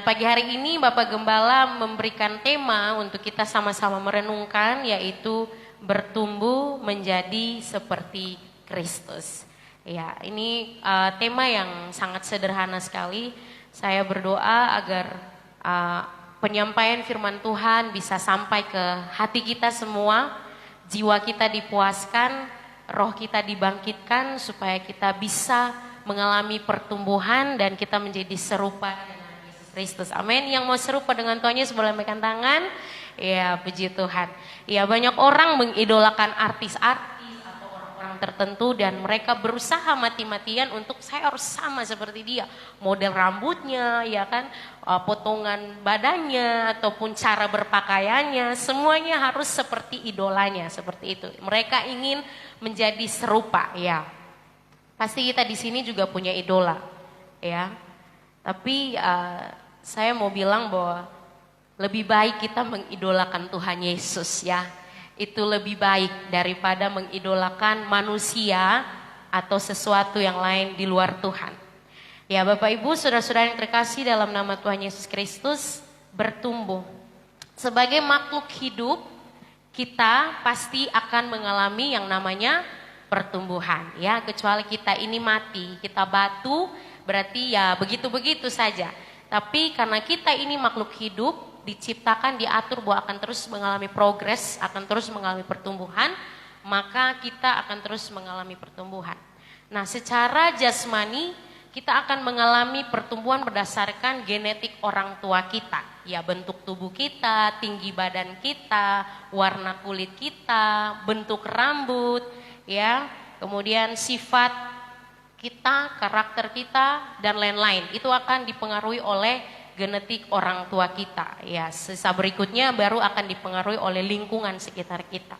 Pagi hari ini Bapak Gembala memberikan tema untuk kita sama-sama merenungkan, yaitu bertumbuh menjadi seperti Kristus. Ya, ini tema yang sangat sederhana sekali. Saya berdoa agar penyampaian firman Tuhan bisa sampai ke hati kita semua, jiwa kita dipuaskan, roh kita dibangkitkan, supaya kita bisa mengalami pertumbuhan dan kita menjadi serupa Kristus. Amin. Yang mau serupa dengan Tuhan Yesus boleh lambaikan tangan. Ya, puji Tuhan. Ya, banyak orang mengidolakan artis-artis atau orang-orang tertentu dan mereka berusaha mati-matian untuk saya harus sama seperti dia. Model rambutnya, ya kan, potongan badannya ataupun cara berpakaiannya, semuanya harus seperti idolanya, seperti itu. Mereka ingin menjadi serupa, ya. Pasti kita di sini juga punya idola, ya. Tapi saya mau bilang bahwa lebih baik kita mengidolakan Tuhan Yesus, ya. Itu lebih baik daripada mengidolakan manusia atau sesuatu yang lain di luar Tuhan. Ya, Bapak Ibu, saudara-saudara yang terkasih, dalam nama Tuhan Yesus Kristus, bertumbuh. Sebagai makhluk hidup, kita pasti akan mengalami yang namanya pertumbuhan, ya. Kecuali kita ini mati, kita batu, berarti ya begitu-begitu saja. Tapi karena kita ini makhluk hidup, diciptakan, diatur bahwa akan terus mengalami progres, akan terus mengalami pertumbuhan, maka kita akan terus mengalami pertumbuhan. Nah, secara jasmani kita akan mengalami pertumbuhan berdasarkan genetik orang tua kita. Ya, bentuk tubuh kita, tinggi badan kita, warna kulit kita, bentuk rambut, ya, kemudian sifat kita, karakter kita, dan lain-lain. Itu akan dipengaruhi oleh genetik orang tua kita. Ya, sisa berikutnya baru akan dipengaruhi oleh lingkungan sekitar kita.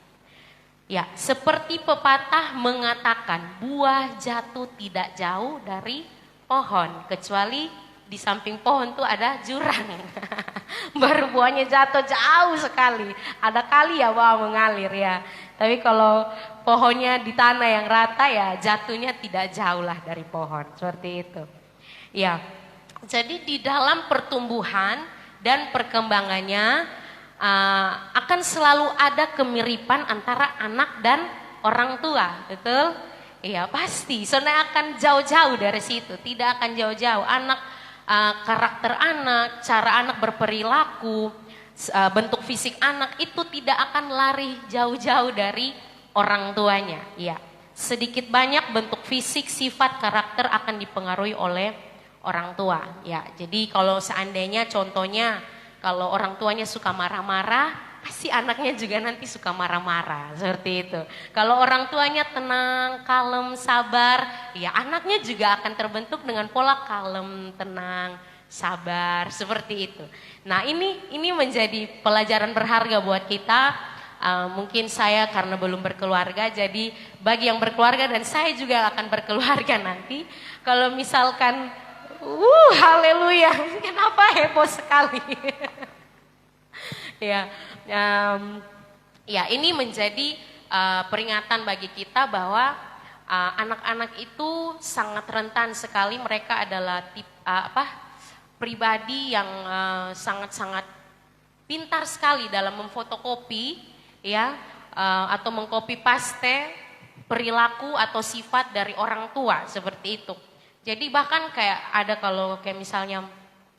Ya, seperti pepatah mengatakan, buah jatuh tidak jauh dari pohon, kecuali di samping pohon tuh ada jurang. Baru buahnya jatuh jauh sekali. Ada kali ya buah mengalir, ya. Tapi kalau pohonnya di tanah yang rata, ya jatuhnya tidak jauh lah dari pohon, seperti itu. Ya, jadi di dalam pertumbuhan dan perkembangannya akan selalu ada kemiripan antara anak dan orang tua, betul? Iya, pasti. Soalnya akan jauh-jauh dari situ, tidak akan jauh-jauh. Karakter anak, cara anak berperilaku, bentuk fisik anak itu tidak akan lari jauh-jauh dari orang tuanya. Ya, sedikit banyak bentuk fisik, sifat, karakter akan dipengaruhi oleh orang tua. Ya, jadi kalau seandainya contohnya kalau orang tuanya suka marah-marah, pasti anaknya juga nanti suka marah-marah, seperti itu. Kalau orang tuanya tenang, kalem, sabar, ya anaknya juga akan terbentuk dengan pola kalem, tenang, sabar, seperti itu. Nah, ini menjadi pelajaran berharga buat kita. Mungkin saya karena belum berkeluarga, jadi bagi yang berkeluarga dan saya juga akan berkeluarga nanti, kalau misalkan haleluya, kenapa heboh sekali. Ya, ya ini menjadi peringatan bagi kita bahwa anak-anak itu sangat rentan sekali. Mereka adalah pribadi yang sangat-sangat pintar sekali dalam memfotokopi, ya, atau mengcopy paste perilaku atau sifat dari orang tua, seperti itu. Jadi bahkan kayak ada kalau kayak misalnya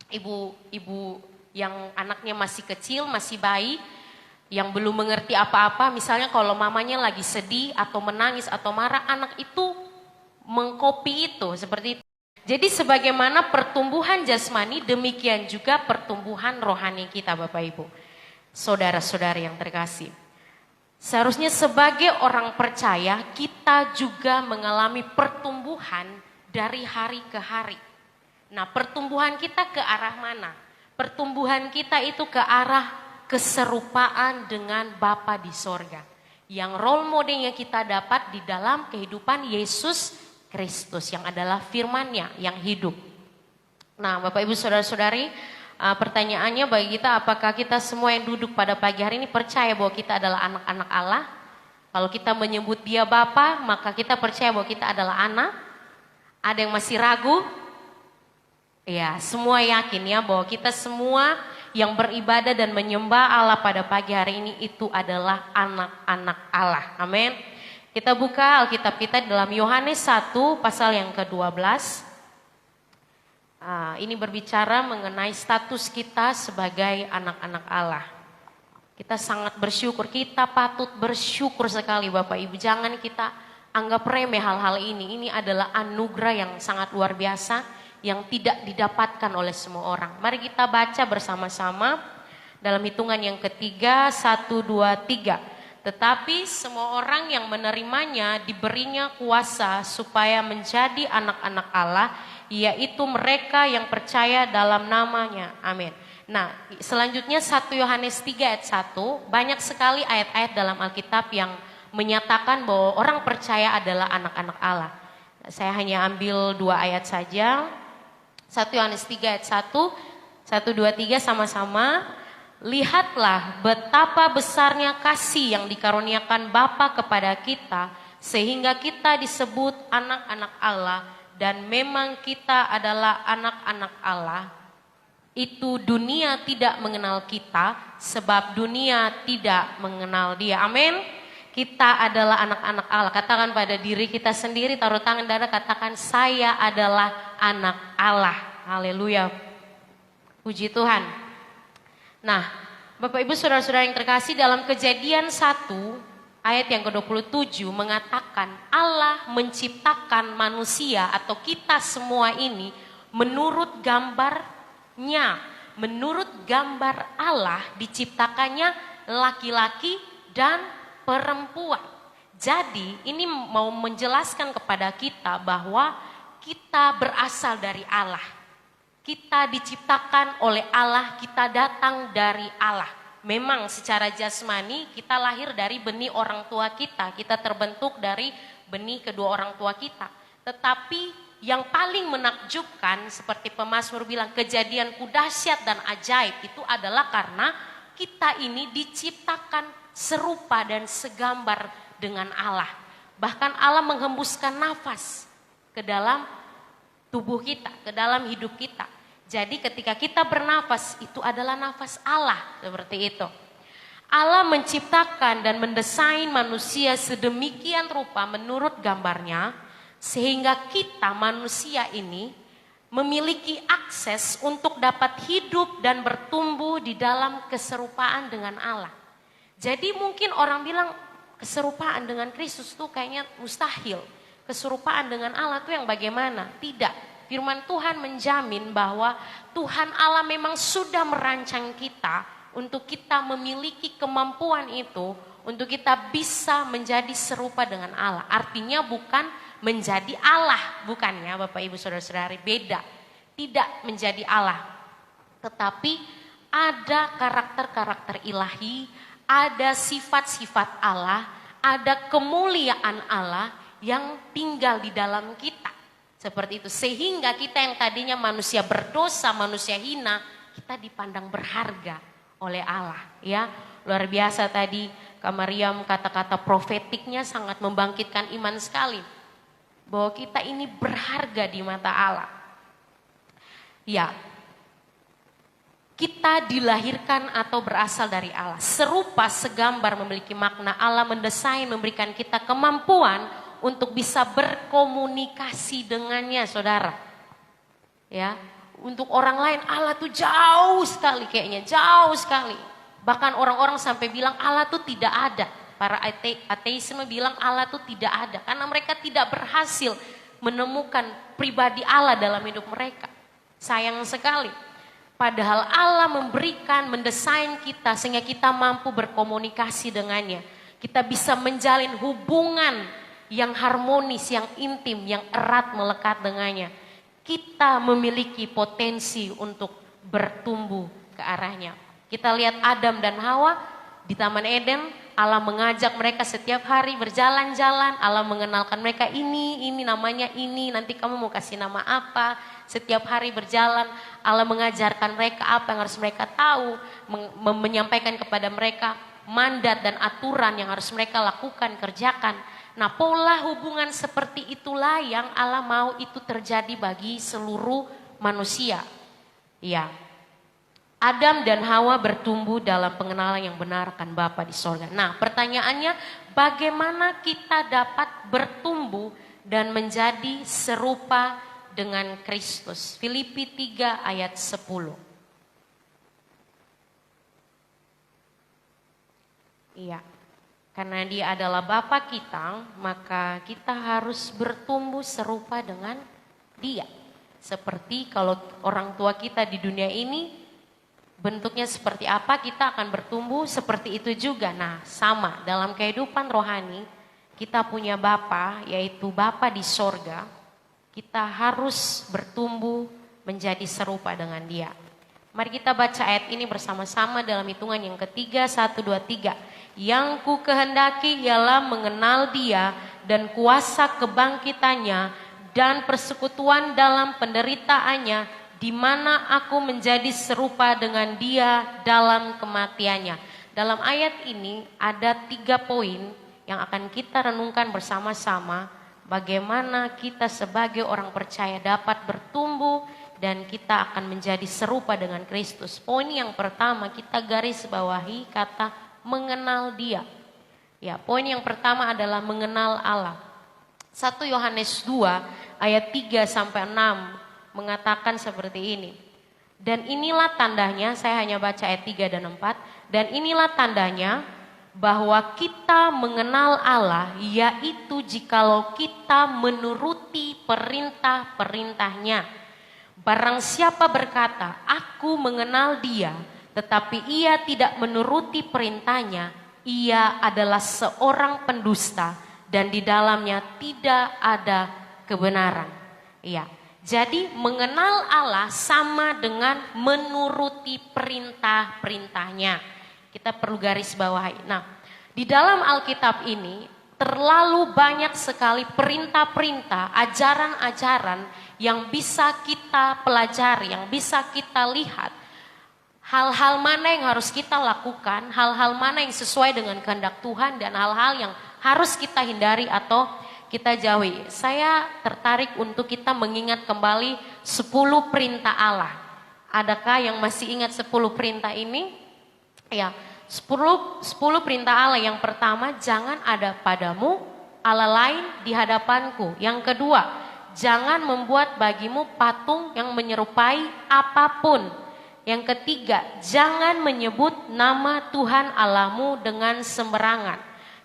ibu-ibu yang anaknya masih kecil, masih bayi, yang belum mengerti apa-apa, misalnya kalau mamanya lagi sedih atau menangis atau marah, anak itu mengcopy itu, seperti itu. Jadi sebagaimana pertumbuhan jasmani, demikian juga pertumbuhan rohani kita, Bapak Ibu. Saudara-saudari yang terkasih. Seharusnya sebagai orang percaya, kita juga mengalami pertumbuhan dari hari ke hari. Nah, pertumbuhan kita ke arah mana? Pertumbuhan kita itu ke arah keserupaan dengan Bapa di sorga. Yang role model yang kita dapat di dalam kehidupan Yesus Kristus, yang adalah firman-Nya yang hidup. Nah, Bapak Ibu saudara-saudari, pertanyaannya bagi kita, apakah kita semua yang duduk pada pagi hari ini percaya bahwa kita adalah anak-anak Allah? Kalau kita menyebut Dia Bapa, maka kita percaya bahwa kita adalah anak. Ada yang masih ragu? Ya, semua yakin ya bahwa kita semua yang beribadah dan menyembah Allah pada pagi hari ini itu adalah anak-anak Allah. Amin. Kita buka Alkitab kita dalam Yohanes 1 pasal yang ke-12. Ini berbicara mengenai status kita sebagai anak-anak Allah. Kita sangat bersyukur, kita patut bersyukur sekali Bapak Ibu. Jangan kita anggap remeh hal-hal ini. Ini adalah anugerah yang sangat luar biasa yang tidak didapatkan oleh semua orang. Mari kita baca bersama-sama dalam hitungan yang ketiga, 1, 2, 3. Tetapi semua orang yang menerimanya diberinya kuasa supaya menjadi anak-anak Allah, yaitu mereka yang percaya dalam namanya. Amin. Nah, selanjutnya 1 Yohanes 3 ayat 1, banyak sekali ayat-ayat dalam Alkitab yang menyatakan bahwa orang percaya adalah anak-anak Allah. Saya hanya ambil 2 ayat saja. 1 Yohanes 3 ayat 1, 1, 2, 3 sama-sama. Lihatlah betapa besarnya kasih yang dikaruniakan Bapa kepada kita, sehingga kita disebut anak-anak Allah, dan memang kita adalah anak-anak Allah. Itu dunia tidak mengenal kita, sebab dunia tidak mengenal Dia. Amin. Kita adalah anak-anak Allah. Katakan pada diri kita sendiri, taruh tangan dada, katakan saya adalah anak Allah. Haleluya. Puji Tuhan. Nah, Bapak Ibu Saudara-saudara yang terkasih, dalam Kejadian 1 ayat yang ke-27 mengatakan Allah menciptakan manusia atau kita semua ini menurut gambarnya, menurut gambar Allah diciptakannya laki-laki dan perempuan. Jadi ini mau menjelaskan kepada kita bahwa kita berasal dari Allah. Kita diciptakan oleh Allah, kita datang dari Allah. Memang secara jasmani kita lahir dari benih orang tua kita. Kita terbentuk dari benih kedua orang tua kita. Tetapi yang paling menakjubkan seperti pemazmur bilang, kejadianku dahsyat dan ajaib itu adalah karena kita ini diciptakan serupa dan segambar dengan Allah. Bahkan Allah menghembuskan nafas ke dalam tubuh kita, ke dalam hidup kita. Jadi ketika kita bernafas itu adalah nafas Allah, seperti itu. Allah menciptakan dan mendesain manusia sedemikian rupa menurut gambarnya, sehingga kita manusia ini memiliki akses untuk dapat hidup dan bertumbuh di dalam keserupaan dengan Allah. Jadi mungkin orang bilang keserupaan dengan Kristus itu kayaknya mustahil. Keserupaan dengan Allah itu yang bagaimana? Tidak. Firman Tuhan menjamin bahwa Tuhan Allah memang sudah merancang kita untuk kita memiliki kemampuan itu, untuk kita bisa menjadi serupa dengan Allah. Artinya bukan menjadi Allah, bukannya Bapak Ibu Saudara-saudari, beda. Tidak menjadi Allah, tetapi ada karakter-karakter ilahi, ada sifat-sifat Allah, ada kemuliaan Allah yang tinggal di dalam kita. Seperti itu, sehingga kita yang tadinya manusia berdosa, manusia hina, kita dipandang berharga oleh Allah. Ya, luar biasa tadi Kak Mariam, kata-kata profetiknya sangat membangkitkan iman sekali. Bahwa kita ini berharga di mata Allah. Ya, kita dilahirkan atau berasal dari Allah. Serupa, segambar, memiliki makna. Allah mendesain, memberikan kita kemampuan untuk bisa berkomunikasi dengannya, saudara. Ya, untuk orang lain Allah tuh jauh sekali kayaknya, jauh sekali. Bahkan orang-orang sampai bilang Allah tuh tidak ada. Para ateisme bilang Allah tuh tidak ada karena mereka tidak berhasil menemukan pribadi Allah dalam hidup mereka. Sayang sekali. Padahal Allah memberikan, mendesain kita sehingga kita mampu berkomunikasi dengannya. Kita bisa menjalin hubungan yang harmonis, yang intim, yang erat melekat dengannya. Kita memiliki potensi untuk bertumbuh ke arahnya. Kita lihat Adam dan Hawa di Taman Eden, Allah mengajak mereka setiap hari berjalan-jalan. Allah mengenalkan mereka ini namanya ini, nanti kamu mau kasih nama apa. Setiap hari berjalan, Allah mengajarkan mereka apa yang harus mereka tahu, menyampaikan kepada mereka mandat dan aturan yang harus mereka lakukan, kerjakan. Nah, pola hubungan seperti itulah yang Allah mau itu terjadi bagi seluruh manusia. Ya, Adam dan Hawa bertumbuh dalam pengenalan yang benar akan Bapa di sorga. Nah, pertanyaannya bagaimana kita dapat bertumbuh dan menjadi serupa dengan Kristus? Filipi 3 ayat 10. Iya, karena Dia adalah Bapa kita, maka kita harus bertumbuh serupa dengan Dia. Seperti kalau orang tua kita di dunia ini bentuknya seperti apa, kita akan bertumbuh seperti itu juga. Nah, sama dalam kehidupan rohani, kita punya Bapa, yaitu Bapa di sorga. Kita harus bertumbuh menjadi serupa dengan Dia. Mari kita baca ayat ini bersama-sama dalam hitungan yang ketiga, 1, 2, 3. Yang ku kehendaki ialah mengenal Dia dan kuasa kebangkitannya dan persekutuan dalam penderitaannya, di mana aku menjadi serupa dengan Dia dalam kematiannya. Dalam ayat ini ada 3 poin yang akan kita renungkan bersama-sama. Bagaimana kita sebagai orang percaya dapat bertumbuh dan kita akan menjadi serupa dengan Kristus. Poin yang pertama kita garis bawahi kata mengenal Dia. Ya, poin yang pertama adalah mengenal Allah. 1 Yohanes 2 ayat 3 sampai 6 mengatakan seperti ini. Dan inilah tandanya, saya hanya baca ayat 3 dan 4. Dan inilah tandanya bahwa kita mengenal Allah, yaitu jikalau kita menuruti perintah-perintahnya. Barang siapa berkata, aku mengenal Dia, tetapi ia tidak menuruti perintahnya, ia adalah seorang pendusta dan di dalamnya tidak ada kebenaran. Iya. Jadi mengenal Allah sama dengan menuruti perintah-perintahnya. Kita perlu garis bawahi. Nah, di dalam Alkitab ini terlalu banyak sekali perintah-perintah, ajaran-ajaran yang bisa kita pelajari, yang bisa kita lihat. Hal-hal mana yang harus kita lakukan, hal-hal mana yang sesuai dengan kehendak Tuhan, dan hal-hal yang harus kita hindari atau kita jauhi. Saya tertarik untuk kita mengingat kembali 10 perintah Allah. Adakah yang masih ingat 10 perintah ini? Ya, 10 perintah Allah. Yang pertama, jangan ada padamu Allah lain di hadapanku. Yang kedua, jangan membuat bagimu patung yang menyerupai apapun. Yang ketiga, jangan menyebut nama Tuhan Allahmu dengan sembarangan.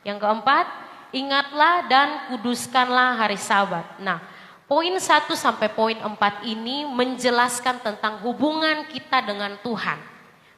Yang keempat, ingatlah dan kuduskanlah hari Sabat. Nah, poin 1 sampai poin 4 ini menjelaskan tentang hubungan kita dengan Tuhan.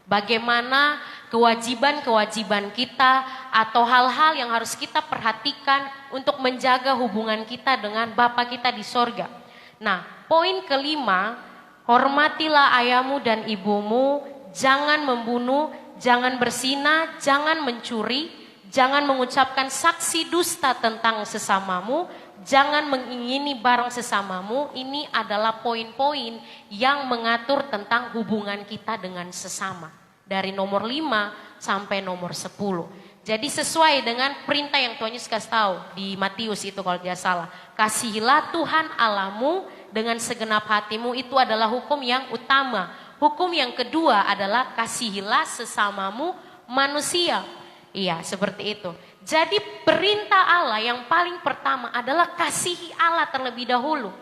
Bagaimana kewajiban-kewajiban kita atau hal-hal yang harus kita perhatikan untuk menjaga hubungan kita dengan Bapa kita di sorga. Nah, poin kelima, hormatilah ayahmu dan ibumu, jangan membunuh, jangan berzina, jangan mencuri, jangan mengucapkan saksi dusta tentang sesamamu, jangan mengingini barang sesamamu. Ini adalah poin-poin yang mengatur tentang hubungan kita dengan sesama. Dari nomor 5 sampai nomor 10. Jadi sesuai dengan perintah yang Tuhan Yesus kasih tahu di Matius itu kalau tidak salah. Kasihilah Tuhan Allahmu dengan segenap hatimu, itu adalah hukum yang utama. Hukum yang kedua adalah kasihilah sesamamu manusia. Iya, seperti itu. Jadi perintah Allah yang paling pertama adalah kasihi Allah terlebih dahulu.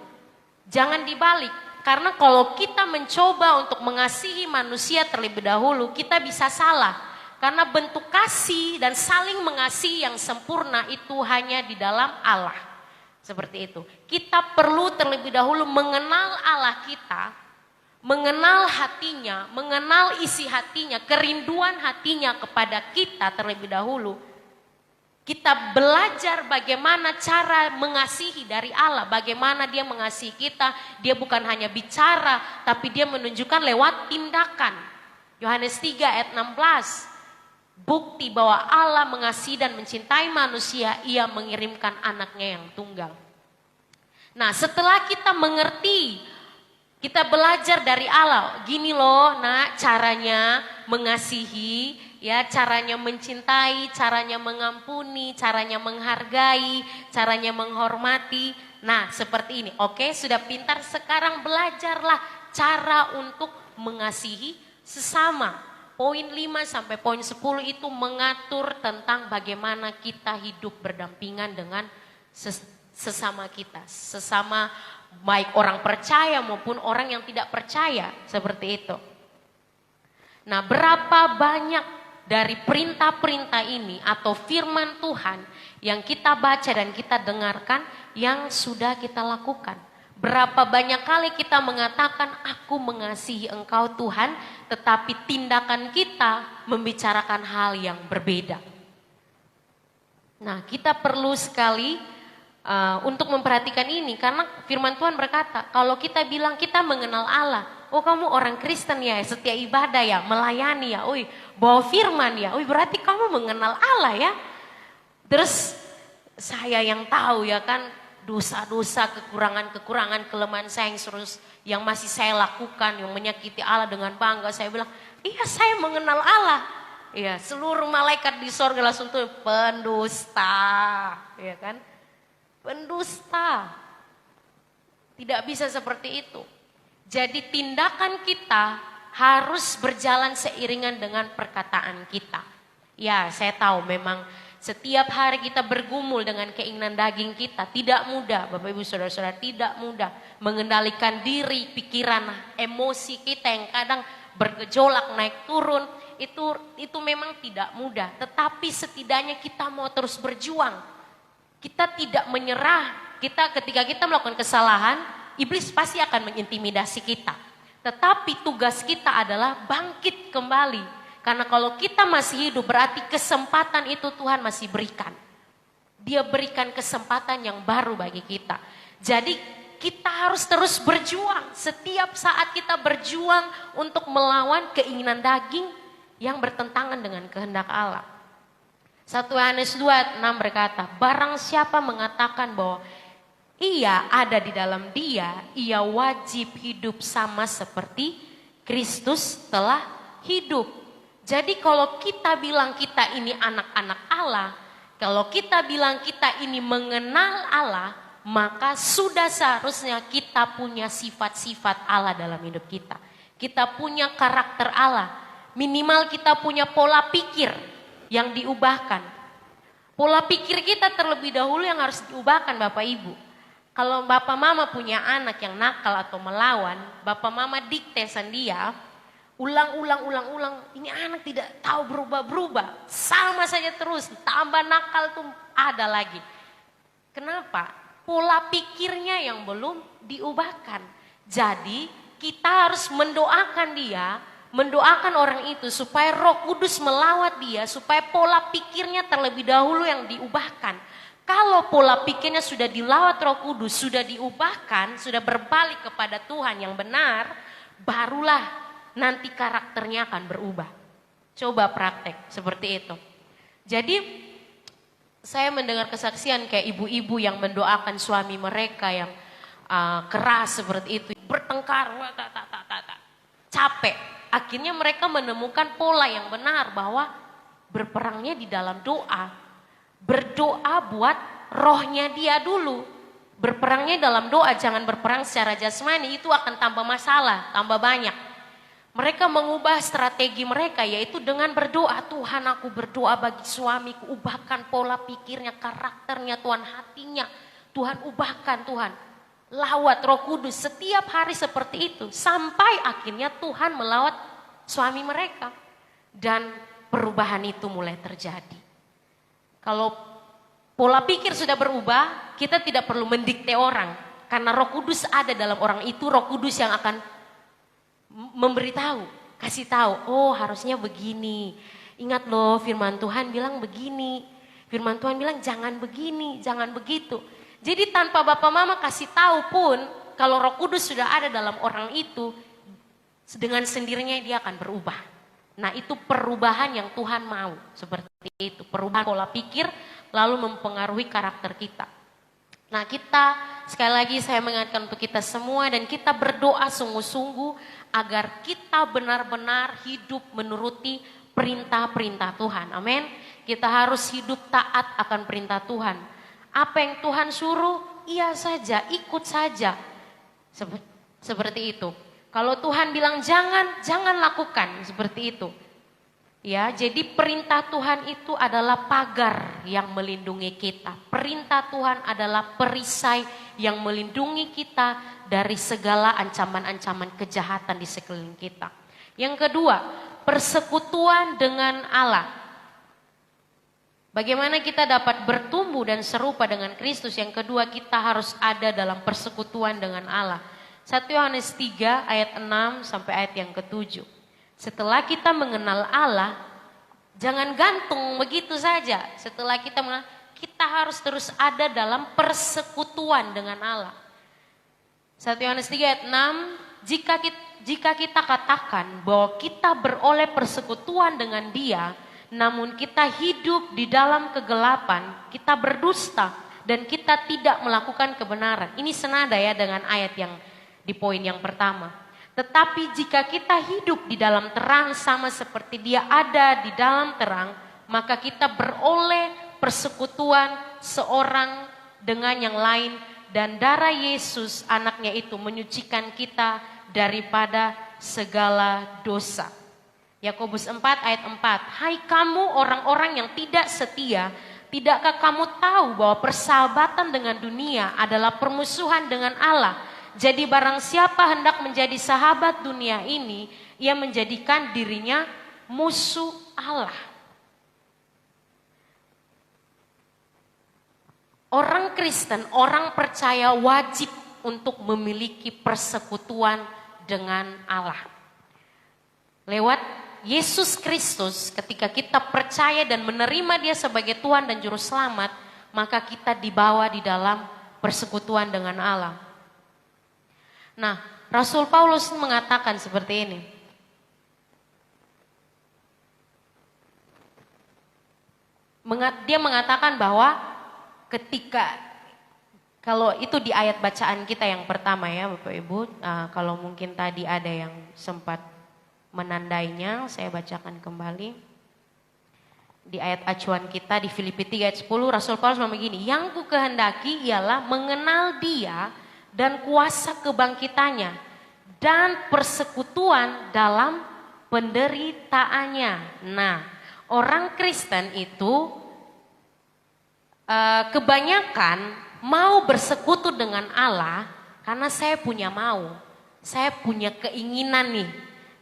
Jangan dibalik. Karena kalau kita mencoba untuk mengasihi manusia terlebih dahulu, kita bisa salah. Karena bentuk kasih dan saling mengasihi yang sempurna itu hanya di dalam Allah. Seperti itu. Kita perlu terlebih dahulu mengenal Allah kita, mengenal hatinya, mengenal isi hatinya, kerinduan hatinya kepada kita terlebih dahulu. Kita belajar bagaimana cara mengasihi dari Allah, bagaimana Dia mengasihi kita. Dia bukan hanya bicara, tapi Dia menunjukkan lewat tindakan. Yohanes 3 ayat 16. Bukti bahwa Allah mengasihi dan mencintai manusia, Ia mengirimkan anaknya yang tunggal. Nah, setelah kita mengerti, kita belajar dari Allah, gini loh nak caranya mengasihi, ya caranya mencintai, caranya mengampuni, caranya menghargai, caranya menghormati. Nah seperti ini, oke sudah pintar, sekarang belajarlah cara untuk mengasihi sesama. Poin 5 sampai poin 10 itu mengatur tentang bagaimana kita hidup berdampingan dengan sesama kita. Sesama baik orang percaya maupun orang yang tidak percaya, seperti itu. Nah, berapa banyak dari perintah-perintah ini atau firman Tuhan yang kita baca dan kita dengarkan yang sudah kita lakukan. Berapa banyak kali kita mengatakan aku mengasihi engkau Tuhan, tetapi tindakan kita membicarakan hal yang berbeda. Nah, kita perlu sekali untuk memperhatikan ini, karena firman Tuhan berkata kalau kita bilang kita mengenal Allah, oh kamu orang Kristen ya, setia ibadah ya, melayani ya, bawa firman ya, berarti kamu mengenal Allah ya. Terus saya yang tahu ya kan, dosa-dosa, kekurangan-kekurangan, kelemahan saya yang masih saya lakukan, yang menyakiti Allah dengan bangga, saya bilang, iya saya mengenal Allah. Ya, seluruh malaikat di sorga langsung tuh pendusta, ya kan? Pendusta. Tidak bisa seperti itu. Jadi tindakan kita harus berjalan seiringan dengan perkataan kita. Ya, saya tahu memang setiap hari kita bergumul dengan keinginan daging kita. Tidak mudah, Bapak Ibu Saudara-saudara, tidak mudah mengendalikan diri, pikiran, emosi kita yang kadang bergejolak naik turun. Itu memang tidak mudah, tetapi setidaknya kita mau terus berjuang. Kita tidak menyerah. Ketika kita melakukan kesalahan, iblis pasti akan mengintimidasi kita. Tetapi tugas kita adalah bangkit kembali. Karena kalau kita masih hidup berarti kesempatan itu Tuhan masih berikan. Dia berikan kesempatan yang baru bagi kita. Jadi kita harus terus berjuang. Setiap saat kita berjuang untuk melawan keinginan daging yang bertentangan dengan kehendak Allah. 1 Yohanes 2:6 berkata, barang siapa mengatakan bahwa ia ada di dalam dia, ia wajib hidup sama seperti Kristus telah hidup. Jadi kalau kita bilang kita ini anak-anak Allah, kalau kita bilang kita ini mengenal Allah, maka sudah seharusnya kita punya sifat-sifat Allah dalam hidup kita. Kita punya karakter Allah, minimal kita punya pola pikir yang diubahkan. Pola pikir kita terlebih dahulu yang harus diubahkan Bapak Ibu. Kalau Bapak Mama punya anak yang nakal atau melawan, Bapak Mama dikte dia, ulang, ini anak tidak tahu berubah-berubah, sama saja terus, tambah nakal tuh ada lagi. Kenapa? Pola pikirnya yang belum diubahkan. Jadi kita harus mendoakan dia, mendoakan orang itu supaya Roh Kudus melawat dia, supaya pola pikirnya terlebih dahulu yang diubahkan. Kalau pola pikirnya sudah dilawat Roh Kudus, sudah diubahkan, sudah berbalik kepada Tuhan yang benar, barulah nanti karakternya akan berubah. Coba praktek seperti itu. Jadi saya mendengar kesaksian kayak ibu-ibu yang mendoakan suami mereka yang keras seperti itu, bertengkar, capek. Akhirnya mereka menemukan pola yang benar bahwa berperangnya di dalam doa. Berdoa buat rohnya dia dulu. Berperangnya dalam doa, jangan berperang secara jasmani, itu akan tambah masalah, tambah banyak. Mereka mengubah strategi mereka yaitu dengan berdoa, Tuhan aku berdoa bagi suamiku, ubahkan pola pikirnya, karakternya Tuhan, hatinya. Tuhan ubahkan Tuhan. Lawat Roh Kudus setiap hari seperti itu. Sampai akhirnya Tuhan melawat suami mereka. Dan perubahan itu mulai terjadi. Kalau pola pikir sudah berubah, kita tidak perlu mendikte orang. Karena Roh Kudus ada dalam orang itu, Roh Kudus yang akan memberitahu, kasih tahu, oh harusnya begini. Ingat loh firman Tuhan bilang begini. Firman Tuhan bilang jangan begini, jangan begitu. Jadi tanpa Bapak Mama kasih tahu pun, kalau Roh Kudus sudah ada dalam orang itu, dengan sendirinya dia akan berubah. Nah itu perubahan yang Tuhan mau, seperti itu. Perubahan pola pikir lalu mempengaruhi karakter kita. Nah kita, sekali lagi saya mengingatkan untuk kita semua dan kita berdoa sungguh-sungguh agar kita benar-benar hidup menuruti perintah-perintah Tuhan. Amin. Kita harus hidup taat akan perintah Tuhan. Apa yang Tuhan suruh, iya saja, ikut saja. Seperti itu. Kalau Tuhan bilang jangan, jangan lakukan seperti itu. Ya, jadi perintah Tuhan itu adalah pagar yang melindungi kita. Perintah Tuhan adalah perisai yang melindungi kita dari segala ancaman-ancaman kejahatan di sekeliling kita. Yang kedua, persekutuan dengan Allah. Bagaimana kita dapat bertumbuh dan serupa dengan Kristus? Yang kedua, kita harus ada dalam persekutuan dengan Allah. 1 Yohanes 3 ayat 6 sampai ayat yang ke-7. Setelah kita mengenal Allah, jangan gantung begitu saja. Setelah kita mengenal, kita harus terus ada dalam persekutuan dengan Allah. 1 Yohanes 3 ayat 6, jika kita katakan bahwa kita beroleh persekutuan dengan Dia, namun kita hidup di dalam kegelapan, kita berdusta dan kita tidak melakukan kebenaran. Ini senada ya dengan ayat yang di poin yang pertama. Tetapi jika kita hidup di dalam terang sama seperti Dia ada di dalam terang, maka kita beroleh persekutuan seorang dengan yang lain, dan darah Yesus anaknya itu menyucikan kita daripada segala dosa. Yakobus 4 ayat 4, hai kamu orang-orang yang tidak setia, tidakkah kamu tahu bahwa persahabatan dengan dunia adalah permusuhan dengan Allah? Jadi barang siapa hendak menjadi sahabat dunia ini, ia menjadikan dirinya musuh Allah. Orang Kristen, orang percaya wajib untuk memiliki persekutuan dengan Allah. Lewat Yesus Kristus, ketika kita percaya dan menerima Dia sebagai Tuhan dan Juru Selamat, maka kita dibawa di dalam persekutuan dengan Allah. Nah, Rasul Paulus mengatakan seperti ini. Dia mengatakan bahwa ketika, kalau itu di ayat bacaan kita yang pertama ya Bapak Ibu, kalau mungkin tadi ada yang sempat menandainya, saya bacakan kembali. Di ayat acuan kita di Filipi 3 ayat 10, Rasul Paulus ngomong begini, yang ku kehendaki ialah mengenal Dia dan kuasa kebangkitannya dan persekutuan dalam penderitaannya. Nah, orang Kristen itu kebanyakan mau bersekutu dengan Allah karena saya punya mau, saya punya keinginan nih,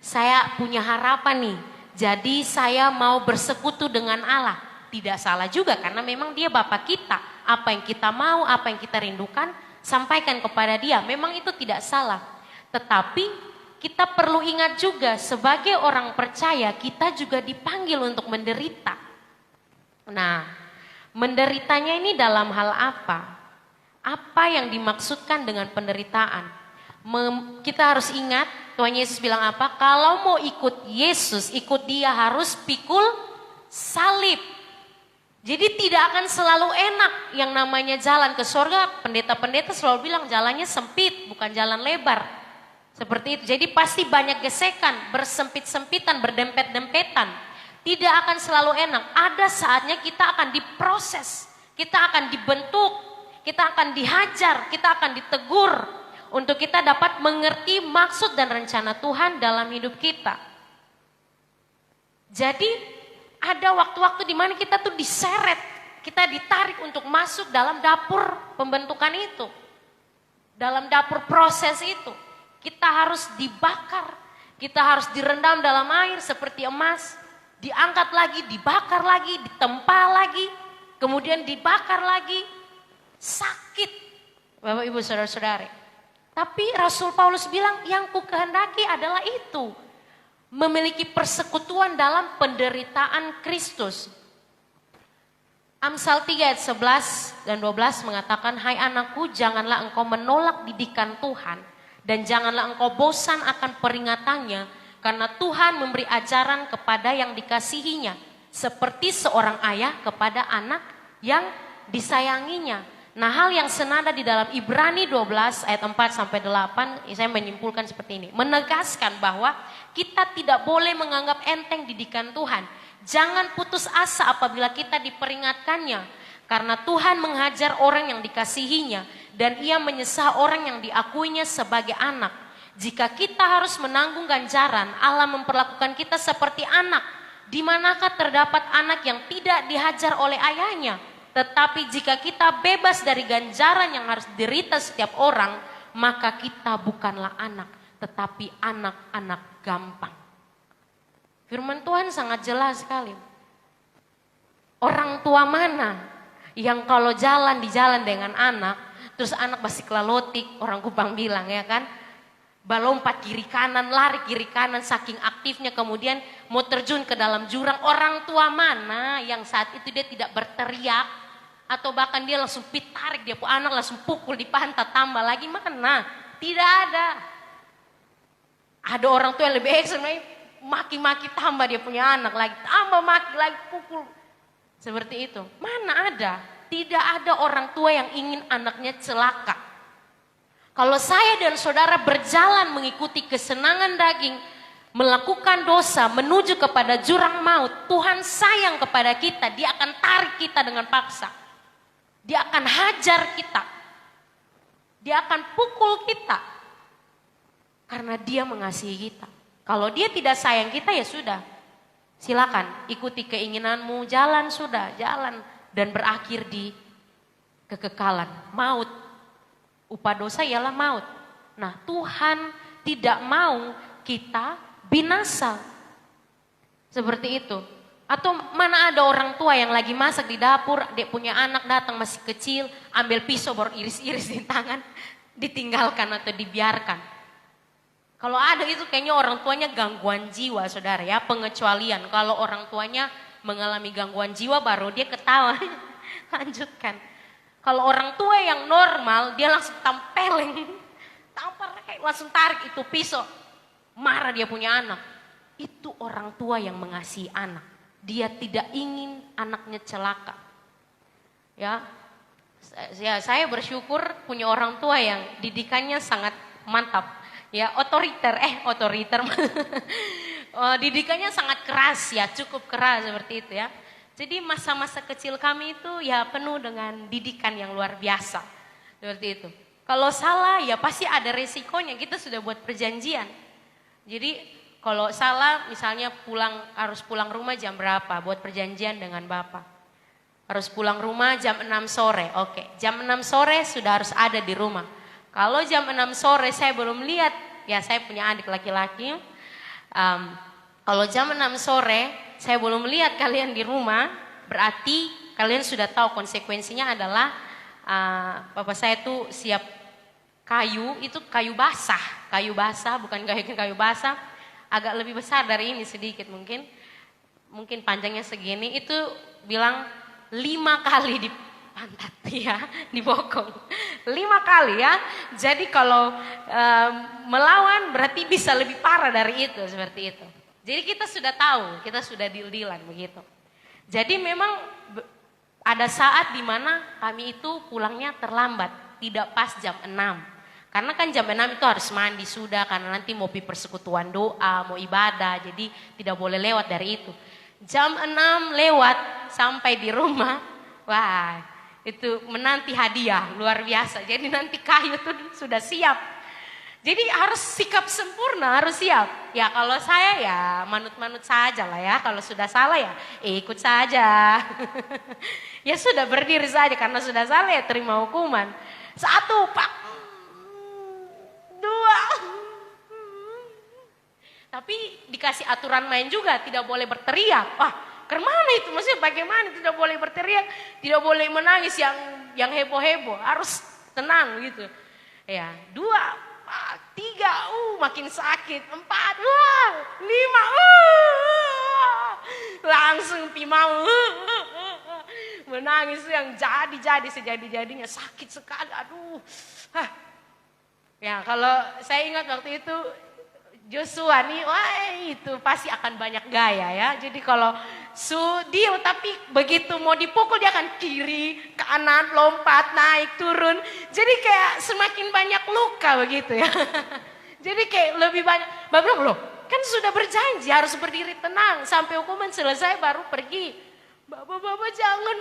saya punya harapan nih, jadi saya mau bersekutu dengan Allah. Tidak salah juga karena memang Dia Bapa kita, apa yang kita mau, apa yang kita rindukan, sampaikan kepada Dia, memang itu tidak salah. Tetapi kita perlu ingat juga sebagai orang percaya kita juga dipanggil untuk menderita. Nah, menderitanya ini dalam hal apa? Apa yang dimaksudkan dengan penderitaan? Kita harus ingat Tuhan Yesus bilang apa? Kalau mau ikut Yesus, ikut Dia harus pikul salib. Jadi tidak akan selalu enak yang namanya jalan ke surga. Pendeta-pendeta selalu bilang jalannya sempit, bukan jalan lebar. Seperti itu. Jadi pasti banyak gesekan, bersempit-sempitan, berdempet-dempetan. Tidak akan selalu enak. Ada saatnya kita akan diproses, kita akan dibentuk, kita akan dihajar, kita akan ditegur. Untuk kita dapat mengerti maksud dan rencana Tuhan dalam hidup kita. Jadi ada waktu-waktu di mana kita tuh diseret, kita ditarik untuk masuk dalam dapur pembentukan itu. Dalam dapur proses itu. Kita harus dibakar, kita harus direndam dalam air seperti emas. Diangkat lagi, dibakar lagi, ditempa lagi, kemudian dibakar lagi. Sakit, Bapak Ibu Saudara-saudari. Tapi Rasul Paulus bilang yang ku kehendaki adalah itu. Memiliki persekutuan dalam penderitaan Kristus. Amsal 3 ayat 11 dan 12 mengatakan, hai anakku, janganlah engkau menolak didikan Tuhan dan janganlah engkau bosan akan peringatannya, karena Tuhan memberi ajaran kepada yang dikasihinya, seperti seorang ayah kepada anak yang disayanginya. Nah, hal yang senada di dalam Ibrani 12 ayat 4 sampai 8, saya menyimpulkan seperti ini. Menegaskan bahwa kita tidak boleh menganggap enteng didikan Tuhan. Jangan putus asa apabila kita diperingatkannya. Karena Tuhan menghajar orang yang dikasihinya dan Ia menyesal orang yang diakuinya sebagai anak. Jika kita harus menanggung ganjaran, Allah memperlakukan kita seperti anak. Di manakah terdapat anak yang tidak dihajar oleh ayahnya? Tetapi jika kita bebas dari ganjaran yang harus derita setiap orang, maka kita bukanlah anak, tetapi anak-anak gampang. Firman Tuhan sangat jelas sekali. Orang tua mana yang kalau jalan di jalan dengan anak, terus anak masih kelalotik, orang Kupang bilang ya kan, balompat kiri kanan, lari kiri kanan, saking aktifnya kemudian mau terjun ke dalam jurang. Orang tua mana yang saat itu dia tidak berteriak, atau bahkan dia langsung tarik dia pun anak langsung pukul di pantat tambah lagi, mana? Tidak ada. Ada orang tua yang lebih ekstrim, maki-maki tambah dia punya anak lagi, tambah maki lagi pukul. Seperti itu. Mana ada? Tidak ada orang tua yang ingin anaknya celaka. Kalau saya dan saudara berjalan mengikuti kesenangan daging, melakukan dosa menuju kepada jurang maut, Tuhan sayang kepada kita, Dia akan tarik kita dengan paksa. Dia akan hajar kita. Dia akan pukul kita. Karena Dia mengasihi kita. Kalau Dia tidak sayang kita, ya sudah. Silakan ikuti keinginanmu, jalan sudah, jalan. Dan berakhir di kekekalan, maut. Upah dosa ialah maut. Nah, Tuhan tidak mau kita binasa. Seperti itu. Atau mana ada orang tua yang lagi masak di dapur, dia punya anak datang masih kecil, ambil pisau baru iris-iris di tangan, ditinggalkan atau dibiarkan. Kalau ada itu kayaknya orang tuanya gangguan jiwa, saudara ya, pengecualian. Kalau orang tuanya mengalami gangguan jiwa baru dia ketawa. Lanjutkan. Kalau orang tua yang normal, dia langsung tampeleng. Tampar, langsung tarik itu pisau. Marah dia punya anak. Itu orang tua yang mengasihi anak. Dia tidak ingin anaknya celaka. Ya, saya bersyukur punya orang tua yang didikannya sangat mantap. Ya, otoriter. Didikannya sangat keras ya, cukup keras seperti itu ya. Jadi masa-masa kecil kami itu ya penuh dengan didikan yang luar biasa. Seperti itu. Kalau salah ya pasti ada resikonya, kita sudah buat perjanjian. Jadi kalau salah misalnya harus pulang rumah jam berapa, buat perjanjian dengan Bapak. Harus pulang rumah jam 6 sore, oke. Jam 6 sore sudah harus ada di rumah. Kalau jam 6 sore saya belum lihat, ya saya punya adik laki-laki. Kalau jam 6 sore saya belum lihat kalian di rumah, berarti kalian sudah tahu konsekuensinya adalah Bapak saya tuh siap kayu, itu kayu basah bukan kayu basah, agak lebih besar dari ini sedikit mungkin panjangnya segini, itu bilang 5 kali di pantat ya, dibokong 5 kali ya. Jadi kalau melawan berarti bisa lebih parah dari itu, seperti itu. Jadi kita sudah tahu, kita sudah deal-dealan begitu. Jadi memang ada saat di mana kami itu pulangnya terlambat, tidak pas jam 6. Karena kan jam 6 itu harus mandi sudah, karena nanti mau pergi persekutuan doa, mau ibadah, jadi tidak boleh lewat dari itu. Jam 6 lewat sampai di rumah, wah itu menanti hadiah luar biasa. Jadi nanti kayu itu sudah siap. Jadi harus sikap sempurna, harus siap. Ya kalau saya ya manut-manut saja lah ya. Kalau sudah salah ya ikut saja. Ya sudah berdiri saja, karena sudah salah ya terima hukuman. 1, Pak. 2. Tapi dikasih aturan main juga, tidak boleh berteriak. Wah, kemana itu? Maksudnya bagaimana tidak boleh berteriak, tidak boleh menangis yang heboh-heboh, harus tenang gitu. Ya, 2. 3, makin sakit. 4, 5, langsung mau menangis yang sejadi-jadinya, sakit sekali. Aduh. Ya kalau saya ingat waktu itu Joshua nih, wah itu pasti akan banyak gaya ya. Jadi kalau dia tapi begitu mau dipukul dia akan kiri, kanan, lompat, naik, turun. Jadi kayak semakin banyak luka begitu ya. Jadi kayak lebih banyak. Bapak bilang, loh kan sudah berjanji harus berdiri tenang sampai hukuman selesai baru pergi. Bapak jangan,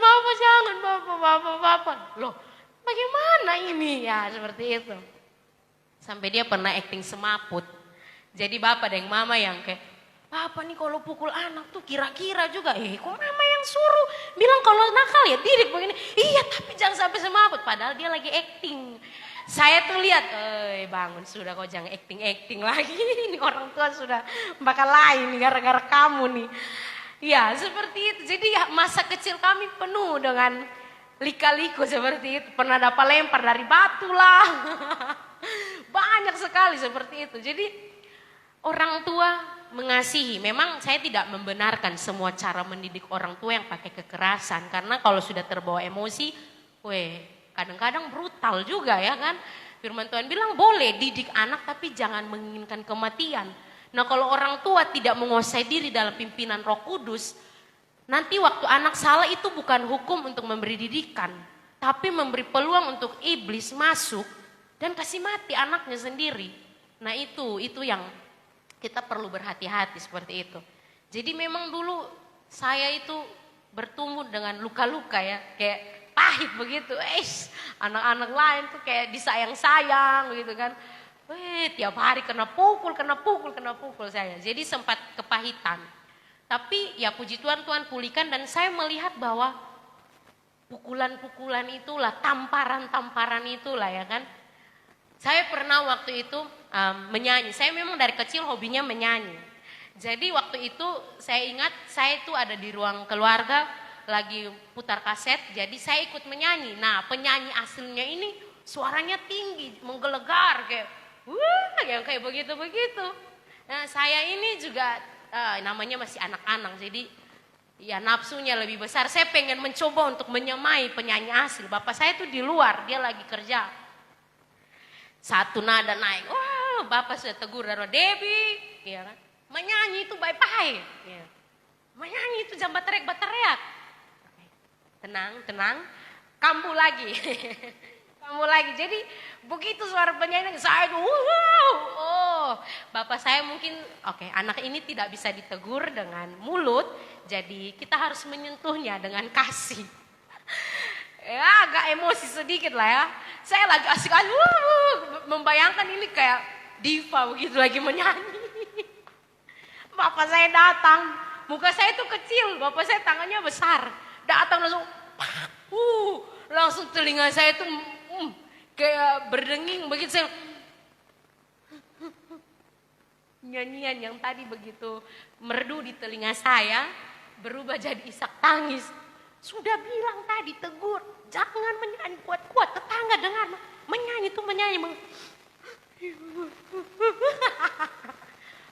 Bapak. Loh bagaimana ini ya, seperti itu. Sampai dia pernah acting semaput. Jadi bapak dan mama yang kayak, papa nih kalau pukul anak tuh kira-kira juga, kok mama yang suruh bilang kalau nakal ya didik begini. Iya tapi jangan sampai semaput, padahal dia lagi acting. Saya tuh lihat, bangun sudah kau jangan acting-acting lagi. Ini orang tua sudah bakal lain nih gara-gara kamu nih. Ya seperti itu, jadi masa kecil kami penuh dengan lika-liku seperti itu. Pernah dapat lempar dari batu lah. Banyak sekali seperti itu. Jadi orang tua mengasihi. Memang saya tidak membenarkan semua cara mendidik orang tua yang pakai kekerasan. Karena kalau sudah terbawa emosi, kadang-kadang brutal juga ya kan. Firman Tuhan bilang boleh didik anak tapi jangan menginginkan kematian. Nah kalau orang tua tidak menguasai diri dalam pimpinan Roh Kudus, nanti waktu anak salah itu bukan hukum untuk memberi didikan. Tapi memberi peluang untuk iblis masuk dan kasih mati anaknya sendiri. Nah itu yang kita perlu berhati-hati seperti itu. Jadi memang dulu saya itu bertumbuh dengan luka-luka ya. Kayak pahit begitu, anak-anak lain tuh kayak disayang-sayang gitu kan. Tiap hari kena pukul saya. Jadi sempat kepahitan. Tapi ya puji Tuhan, Tuhan pulihkan dan saya melihat bahwa pukulan-pukulan itulah, tamparan-tamparan itulah ya kan. Saya pernah waktu itu menyanyi, saya memang dari kecil hobinya menyanyi. Jadi waktu itu saya ingat saya itu ada di ruang keluarga, lagi putar kaset, jadi saya ikut menyanyi. Nah penyanyi aslinya ini suaranya tinggi, menggelegar kayak begitu. Nah saya ini juga namanya masih anak-anak, jadi ya nafsunya lebih besar. Saya pengen mencoba untuk menyamai penyanyi asli. Bapak saya tuh di luar, dia lagi kerja. Satu nada naik, bapak sudah tegur dari Debbie, ya kan? Menyanyi itu baik-baik, ya. Menyanyi itu jangan bateriak. Tenang, kambuh lagi. Jadi begitu suara penyanyi saya itu, bapak saya mungkin, anak ini tidak bisa ditegur dengan mulut, jadi kita harus menyentuhnya dengan kasih. Ya agak emosi sedikit lah ya. Saya lagi asik membayangkan ini kayak diva begitu lagi menyanyi. Bapak saya datang, muka saya itu kecil, bapak saya tangannya besar. Datang langsung telinga saya itu kayak berdenging begitu. Saya nyanyian yang tadi begitu merdu di telinga saya berubah jadi isak tangis. Sudah bilang tadi tegur, jangan menyanyi kuat-kuat, tetangga dengar menyanyi itu menyanyi.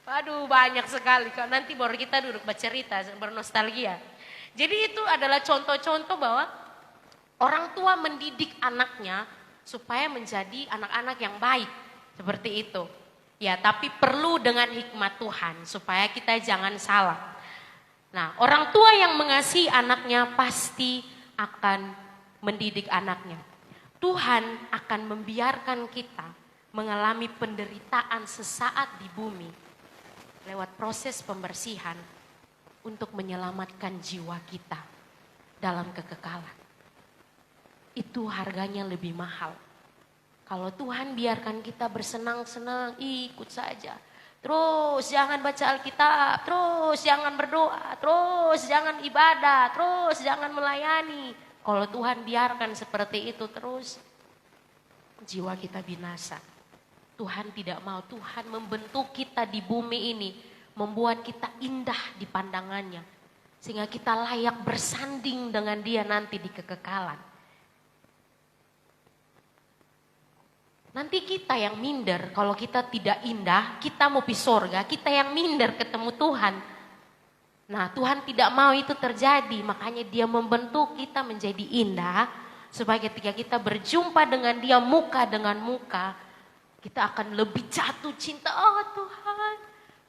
Aduh banyak sekali, nanti baru kita duduk bercerita, bernostalgia. Jadi itu adalah contoh-contoh bahwa orang tua mendidik anaknya supaya menjadi anak-anak yang baik. Seperti itu. Ya, tapi perlu dengan hikmat Tuhan supaya kita jangan salah. Nah, orang tua yang mengasihi anaknya pasti akan mendidik anaknya. Tuhan akan membiarkan kita mengalami penderitaan sesaat di bumi lewat proses pembersihan untuk menyelamatkan jiwa kita dalam kekekalan. Itu harganya lebih mahal. Kalau Tuhan biarkan kita bersenang-senang, ikut saja. Terus jangan baca Alkitab, terus jangan berdoa, terus jangan ibadah, terus jangan melayani. Kalau Tuhan biarkan seperti itu terus, jiwa kita binasa. Tuhan tidak mau, Tuhan membentuk kita di bumi ini, membuat kita indah di pandangannya. Sehingga kita layak bersanding dengan Dia nanti di kekekalan. Nanti kita yang minder, kalau kita tidak indah, kita mau pergi surga, kita yang minder ketemu Tuhan. Nah Tuhan tidak mau itu terjadi, makanya Dia membentuk kita menjadi indah. Supaya ketika kita berjumpa dengan Dia muka dengan muka, kita akan lebih jatuh cinta. Oh Tuhan,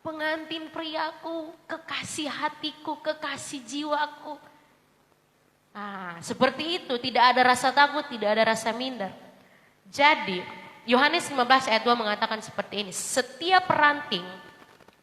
pengantin priaku, kekasih hatiku, kekasih jiwaku. Nah, seperti itu, tidak ada rasa takut, tidak ada rasa minder. Jadi, Yohanes 15 ayat 2 mengatakan seperti ini. Setiap ranting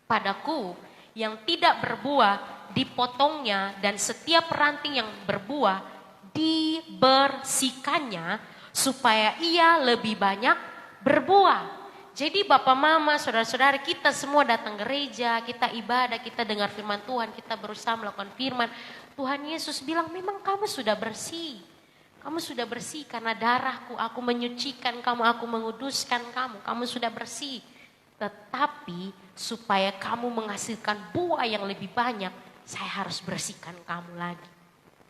padaku yang tidak berbuah dipotongnya, dan setiap ranting yang berbuah dibersihkannya supaya ia lebih banyak berbuah. Jadi Bapak Mama, saudara-saudara, kita semua datang gereja, kita ibadah, kita dengar firman Tuhan, kita berusaha melakukan firman. Tuhan Yesus bilang, memang kamu sudah bersih. Kamu sudah bersih karena darahku, aku menyucikan kamu, aku menguduskan kamu, kamu sudah bersih. Tetapi supaya kamu menghasilkan buah yang lebih banyak, saya harus bersihkan kamu lagi.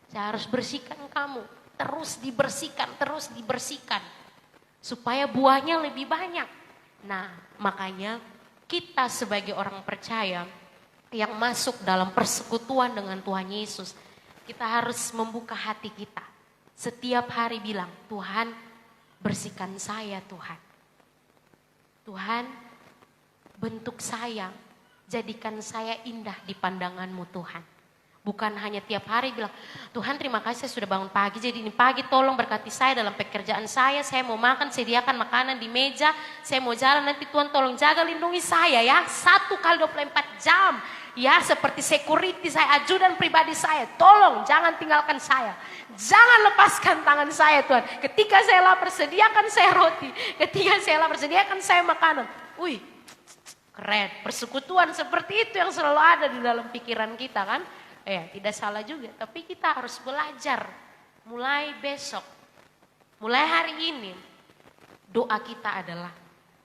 Saya harus bersihkan kamu, terus dibersihkan. Supaya buahnya lebih banyak. Nah, makanya kita sebagai orang percaya yang masuk dalam persekutuan dengan Tuhan Yesus, kita harus membuka hati kita. Setiap hari bilang, Tuhan bersihkan saya Tuhan. Tuhan bentuk saya, jadikan saya indah di pandangan-Mu Tuhan. Bukan hanya tiap hari bilang, Tuhan terima kasih saya sudah bangun pagi, jadi ini pagi tolong berkati saya dalam pekerjaan saya mau makan, sediakan makanan di meja, saya mau jalan nanti Tuhan tolong jaga lindungi saya ya, 1x24 jam. Ya seperti security saya, ajudan pribadi saya, tolong jangan tinggalkan saya. Jangan lepaskan tangan saya Tuhan. Ketika saya lapar sediakan saya roti, ketika saya lapar sediakan saya makanan. Wih, keren, persekutuan seperti itu yang selalu ada di dalam pikiran kita kan. Tidak salah juga, tapi kita harus belajar mulai besok, mulai hari ini. Doa kita adalah,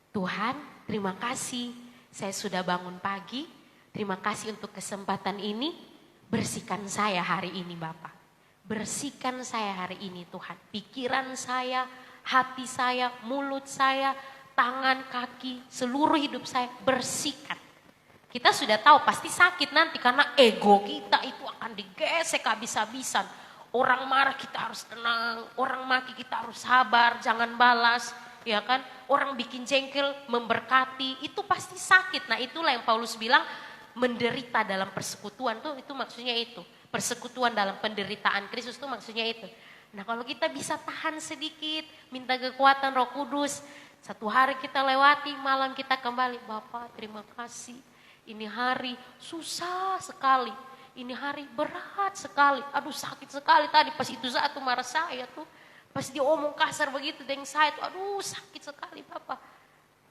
Tuhan terima kasih saya sudah bangun pagi, terima kasih untuk kesempatan ini, bersihkan saya hari ini Bapak. Bersihkan saya hari ini Tuhan, pikiran saya, hati saya, mulut saya, tangan, kaki, seluruh hidup saya bersihkan. Kita sudah tahu pasti sakit nanti karena ego kita itu akan digesek habis-habisan. Orang marah kita harus tenang, orang maki kita harus sabar, jangan balas, ya kan? Orang bikin jengkel, memberkati, itu pasti sakit. Nah itulah yang Paulus bilang menderita dalam persekutuan tuh itu maksudnya itu. Persekutuan dalam penderitaan Kristus itu maksudnya itu. Nah kalau kita bisa tahan sedikit, minta kekuatan Roh Kudus, satu hari kita lewati, malam kita kembali, Bapak terima kasih. Ini hari susah sekali, ini hari berat sekali, aduh sakit sekali tadi pas itu saat tuh marah saya tuh, pas dia omong kasar begitu dengan saya tuh, aduh sakit sekali Bapak.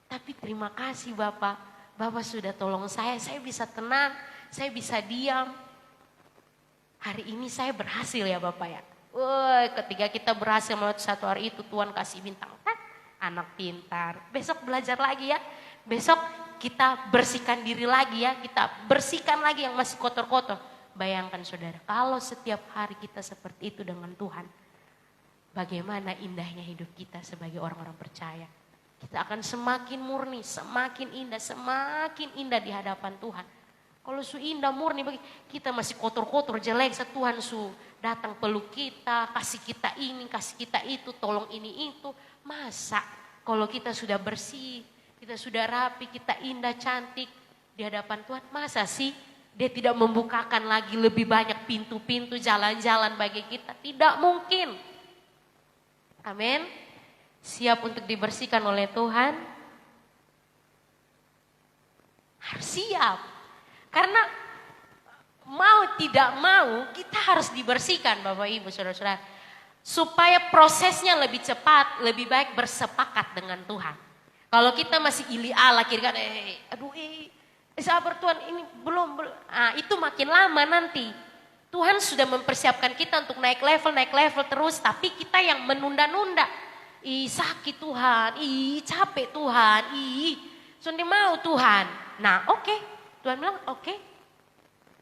Tapi terima kasih Bapak, Bapak sudah tolong saya bisa tenang, saya bisa diam. Hari ini saya berhasil ya Bapak ya. Ketika kita berhasil melewati satu hari itu Tuhan kasih bintang, anak pintar, besok belajar lagi ya, besok kita bersihkan diri lagi ya, kita bersihkan lagi yang masih kotor-kotor. Bayangkan saudara, kalau setiap hari kita seperti itu dengan Tuhan, bagaimana indahnya hidup kita sebagai orang-orang percaya. Kita akan semakin murni, semakin indah di hadapan Tuhan. Kalau su indah murni, kita masih kotor-kotor, jelek, Tuhan su datang peluk kita, kasih kita ini, kasih kita itu, tolong ini itu. Masa kalau kita sudah bersih, kita sudah rapi, kita indah, cantik di hadapan Tuhan. Masa sih dia tidak membukakan lagi lebih banyak pintu-pintu jalan-jalan bagi kita? Tidak mungkin. Amin. Siap untuk dibersihkan oleh Tuhan? Harus siap. Karena mau tidak mau kita harus dibersihkan Bapak Ibu Saudara-saudara. Supaya prosesnya lebih cepat, lebih baik bersepakat dengan Tuhan. Kalau kita masih ili ala kira-kira, sabar Tuhan ini belum. Nah, itu makin lama nanti. Tuhan sudah mempersiapkan kita untuk naik level terus. Tapi kita yang menunda-nunda. Sakit Tuhan, capek Tuhan, sudah mau Tuhan. Nah oke, Tuhan bilang oke.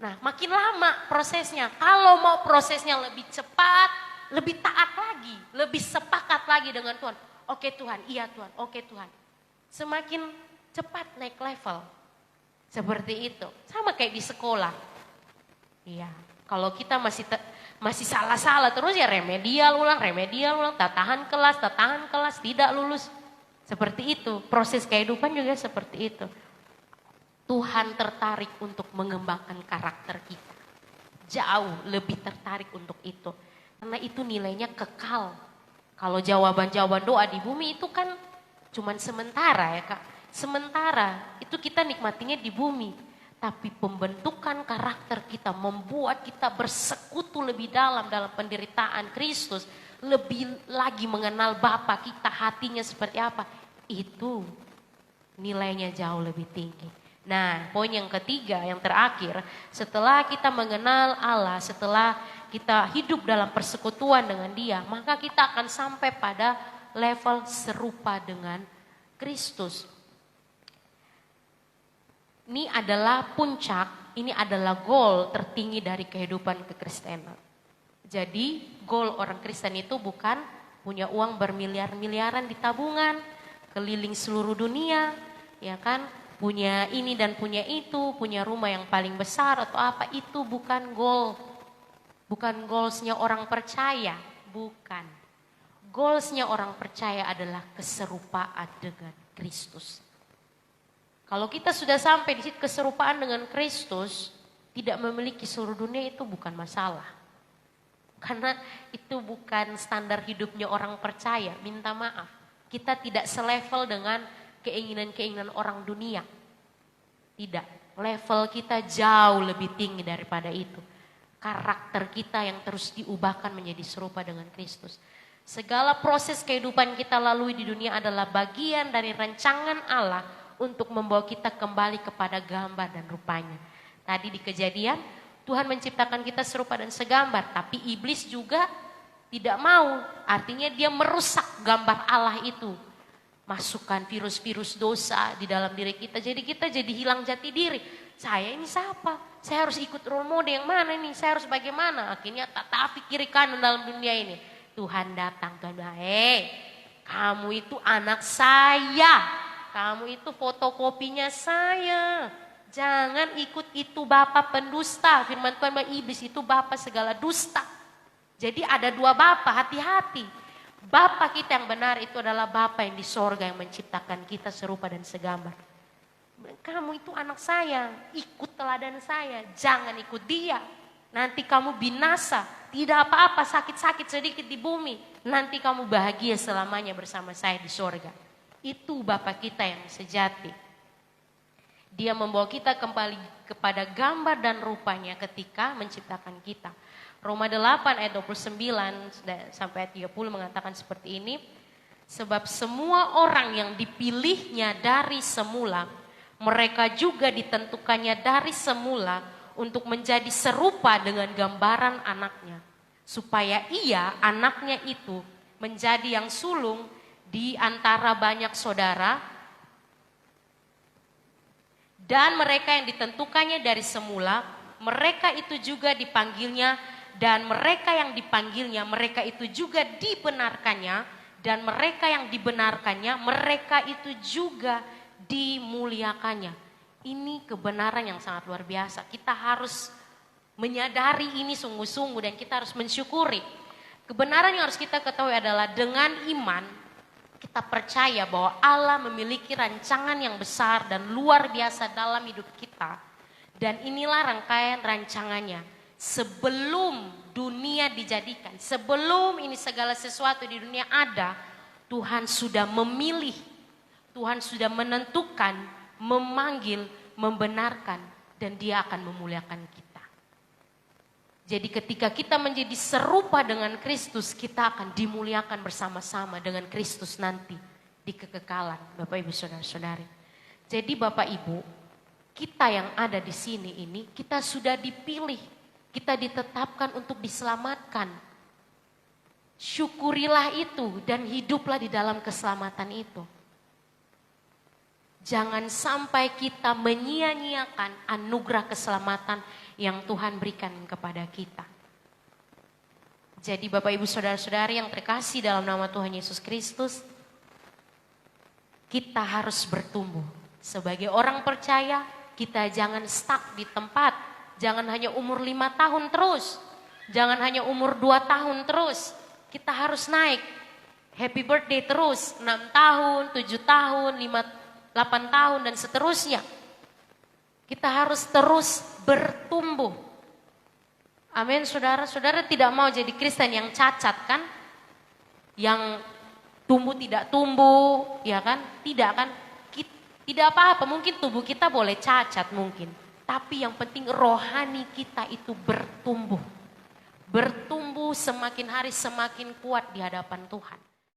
Nah makin lama prosesnya. Kalau mau prosesnya lebih cepat, lebih taat lagi, lebih sepakat lagi dengan Tuhan. Oke Tuhan, iya Tuhan, oke Tuhan. Semakin cepat naik level. Seperti itu. Sama kayak di sekolah. Iya. Kalau kita masih salah-salah terus ya remedial ulang, tahan kelas, tidak lulus. Seperti itu. Proses kehidupan juga seperti itu. Tuhan tertarik untuk mengembangkan karakter kita. Jauh lebih tertarik untuk itu. Karena itu nilainya kekal. Kalau jawaban-jawaban doa di bumi itu kan cuman sementara ya Kak. Sementara itu kita nikmatinya di bumi. Tapi pembentukan karakter kita membuat kita bersekutu lebih dalam penderitaan Kristus. Lebih lagi mengenal Bapa kita, hatinya seperti apa. Itu nilainya jauh lebih tinggi. Nah, poin yang ketiga, yang terakhir, setelah kita mengenal Allah, setelah kita hidup dalam persekutuan dengan Dia, maka kita akan sampai pada level serupa dengan Kristus. Ini adalah puncak, ini adalah goal tertinggi dari kehidupan kekristenan. Jadi, goal orang Kristen itu bukan punya uang bermiliar-miliaran di tabungan, keliling seluruh dunia, ya kan? Punya ini dan punya itu, punya rumah yang paling besar atau apa, itu bukan goal. Bukan goalsnya orang percaya, bukan. Goalsnya orang percaya adalah keserupaan dengan Kristus. Kalau kita sudah sampai di situ keserupaan dengan Kristus, tidak memiliki seluruh dunia itu bukan masalah. Karena itu bukan standar hidupnya orang percaya, minta maaf. Kita tidak selevel dengan keinginan-keinginan orang dunia. Tidak, level kita jauh lebih tinggi daripada itu. Karakter kita yang terus diubahkan menjadi serupa dengan Kristus. Segala proses kehidupan kita lalui di dunia adalah bagian dari rancangan Allah untuk membawa kita kembali kepada gambar dan rupanya. Tadi di Kejadian, Tuhan menciptakan kita serupa dan segambar, tapi iblis juga tidak mau. Artinya dia merusak gambar Allah itu. Masukkan virus-virus dosa di dalam diri kita. Jadi kita jadi hilang jati diri. Saya ini siapa? Saya harus ikut role model yang mana nih? Saya harus bagaimana? Akhirnya tak kiri kanan dalam dunia ini. Tuhan datang, Tuhan bilang, kamu itu anak saya. Kamu itu fotokopinya saya. Jangan ikut itu bapak pendusta. Firman Tuhan bilang iblis itu bapak segala dusta. Jadi ada dua bapak, hati-hati. Bapa kita yang benar itu adalah Bapa yang di sorga yang menciptakan kita serupa dan segambar. Kamu itu anak saya, ikut teladan saya, jangan ikut dia. Nanti kamu binasa, tidak apa-apa, sakit-sakit sedikit di bumi. Nanti kamu bahagia selamanya bersama saya di sorga. Itu Bapa kita yang sejati. Dia membawa kita kembali kepada gambar dan rupanya ketika menciptakan kita. Roma 8 ayat 29 sampai ayat 30 mengatakan seperti ini. Sebab semua orang yang dipilihnya dari semula, mereka juga ditentukannya dari semula untuk menjadi serupa dengan gambaran anaknya. Supaya ia, anaknya itu, menjadi yang sulung di antara banyak saudara. Dan mereka yang ditentukannya dari semula, mereka itu juga dipanggilnya. Dan mereka yang dipanggilnya, mereka itu juga dibenarkannya. Dan mereka yang dibenarkannya, mereka itu juga dimuliakannya. Ini kebenaran yang sangat luar biasa. Kita harus menyadari ini sungguh-sungguh dan kita harus mensyukuri. Kebenaran yang harus kita ketahui adalah dengan iman, kita percaya bahwa Allah memiliki rancangan yang besar dan luar biasa dalam hidup kita. Dan inilah rangkaian rancangannya. Sebelum dunia dijadikan, sebelum ini segala sesuatu di dunia ada, Tuhan sudah memilih, Tuhan sudah menentukan, memanggil, membenarkan, dan Dia akan memuliakan kita. Jadi ketika kita menjadi serupa dengan Kristus, kita akan dimuliakan bersama-sama dengan Kristus nanti di kekekalan, Bapak Ibu Saudara-saudari. Jadi Bapak Ibu, kita yang ada di sini ini, kita sudah dipilih. Kita ditetapkan untuk diselamatkan. Syukurilah itu dan hiduplah di dalam keselamatan itu. Jangan sampai kita menyia-nyiakan anugerah keselamatan yang Tuhan berikan kepada kita. Jadi Bapak Ibu Saudara-saudari yang terkasih dalam nama Tuhan Yesus Kristus, kita harus bertumbuh. Sebagai orang percaya, kita jangan stuck di tempat. Jangan hanya umur 5 tahun terus. Jangan hanya umur 2 tahun terus. Kita harus naik. Happy birthday terus. 6 tahun, 7 tahun, 8 tahun dan seterusnya. Kita harus terus bertumbuh. Amin saudara. Saudara tidak mau jadi Kristen yang cacat kan? Yang tumbuh tidak tumbuh, ya kan? Tidak kan? Tidak apa-apa, mungkin tubuh kita boleh cacat mungkin. Tapi yang penting rohani kita itu bertumbuh. Bertumbuh semakin hari semakin kuat di hadapan Tuhan.